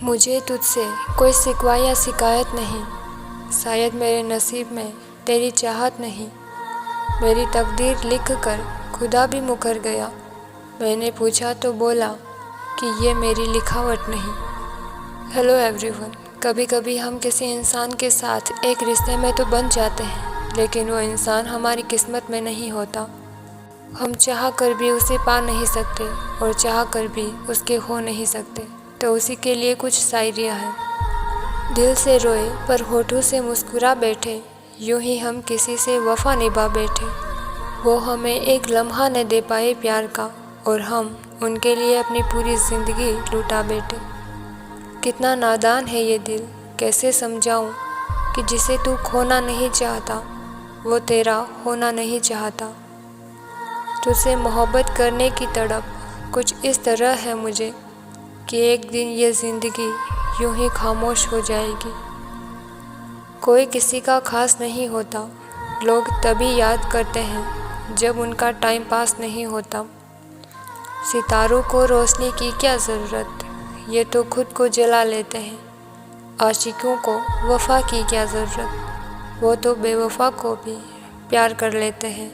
मुझे तुझसे कोई शिकवा या शिकायत नहीं। शायद मेरे नसीब में तेरी चाहत नहीं। मेरी तकदीर लिख कर खुदा भी मुकर गया। मैंने पूछा तो बोला कि ये मेरी लिखावट नहीं। Hello everyone. कभी कभी हम किसी इंसान के साथ एक रिश्ते में तो बन जाते हैं, लेकिन वो इंसान हमारी किस्मत में नहीं होता। हम चाह कर भी उसे पा नहीं सकते और चाह कर भी उसके हो नहीं सकते। तो उसी के लिए कुछ शायरियाँ हैं। दिल से रोए पर होठों से मुस्कुरा बैठे, यूं ही हम किसी से वफा निभा बैठे। वो हमें एक लम्हा न दे पाए प्यार का, और हम उनके लिए अपनी पूरी ज़िंदगी लुटा बैठे। कितना नादान है ये दिल, कैसे समझाऊं कि जिसे तू खोना नहीं चाहता वो तेरा होना नहीं चाहता। तुझसे मोहब्बत करने की तड़प कुछ इस तरह है मुझे कि एक दिन ये ज़िंदगी यूं ही खामोश हो जाएगी। कोई किसी का खास नहीं होता, लोग तभी याद करते हैं जब उनका टाइम पास नहीं होता। सितारों को रोशनी की क्या ज़रूरत, ये तो खुद को जला लेते हैं। आशिकों को वफ़ा की क्या ज़रूरत, वो तो बेवफ़ा को भी प्यार कर लेते हैं।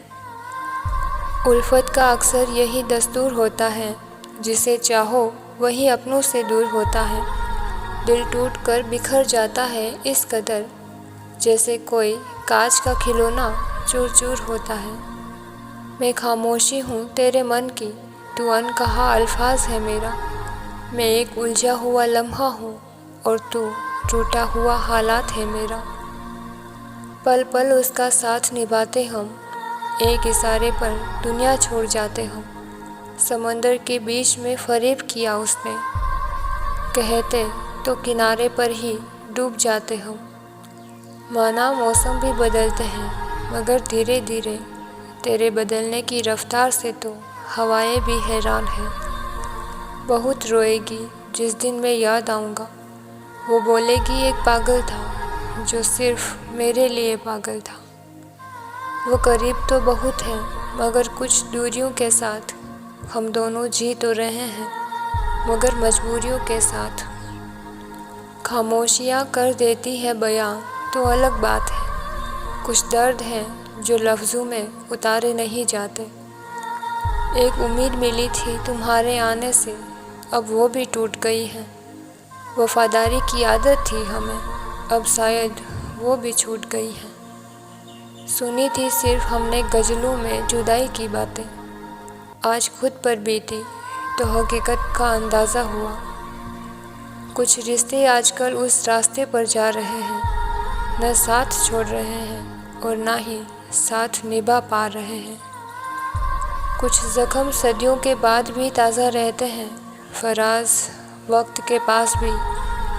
उल्फत का अक्सर यही दस्तूर होता है, जिसे चाहो वही अपनों से दूर होता है। दिल टूट कर बिखर जाता है इस कदर, जैसे कोई कांच का खिलौना चूर चूर होता है। मैं खामोशी हूँ तेरे मन की, तू अनकहा अल्फाज है मेरा। मैं एक उलझा हुआ लम्हा हूँ और तू टूटा हुआ हालात है मेरा। पल पल उसका साथ निभाते हम, एक इशारे पर दुनिया छोड़ जाते हम। समंदर के बीच में फरेब किया उसने, कहते तो किनारे पर ही डूब जाते हम। माना मौसम भी बदलते हैं, मगर धीरे धीरे तेरे बदलने की रफ्तार से तो हवाएं भी हैरान हैं। बहुत रोएगी जिस दिन मैं याद आऊँगा, वो बोलेगी एक पागल था जो सिर्फ मेरे लिए पागल था। वो करीब तो बहुत है, मगर कुछ दूरियों के साथ हम दोनों जी तो रहे हैं, मगर मजबूरियों के साथ। खामोशियाँ कर देती है बयां तो अलग बात है। कुछ दर्द हैं जो लफ्ज़ों में उतारे नहीं जाते। एक उम्मीद मिली थी तुम्हारे आने से, अब वो भी टूट गई है। वफादारी की आदत थी हमें, अब शायद वो भी छूट गई है। सुनी थी सिर्फ हमने गज़लों में जुदाई की बातें, आज खुद पर बीती तो हकीकत का अंदाज़ा हुआ। कुछ रिश्ते आजकल उस रास्ते पर जा रहे हैं, न साथ छोड़ रहे हैं और ना ही साथ निभा पा रहे हैं। कुछ ज़ख्म सदियों के बाद भी ताज़ा रहते हैं। फराज वक्त के पास भी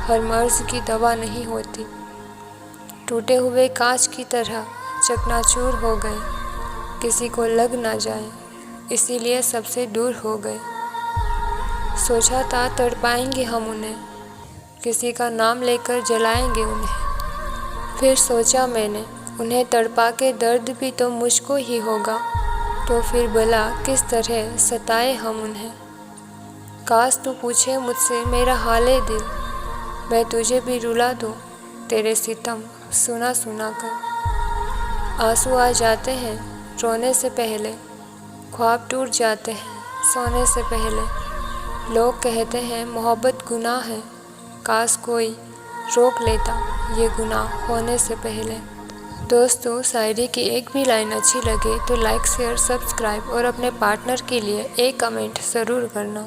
हर मर्ज़ की दवा नहीं होती। टूटे हुए कांच की तरह चकनाचूर हो गए, किसी को लग ना जाए इसीलिए सबसे दूर हो गए। सोचा था तड़पाएंगे हम उन्हें, किसी का नाम लेकर जलाएंगे उन्हें। फिर सोचा मैंने उन्हें तड़पा के दर्द भी तो मुझको ही होगा, तो फिर भला किस तरह सताए हम उन्हें। काश तू पूछे मुझसे मेरा हाले दिल, मैं तुझे भी रुला दूँ तेरे सितम सुना सुना कर। आंसू आ जाते हैं रोने से पहले, ख्वाब टूट जाते हैं सोने से पहले। लोग कहते हैं मोहब्बत गुनाह है, काश कोई रोक लेता ये गुनाह होने से पहले। दोस्तों, शायरी की एक भी लाइन अच्छी लगे तो लाइक शेयर सब्सक्राइब और अपने पार्टनर के लिए एक कमेंट ज़रूर करना।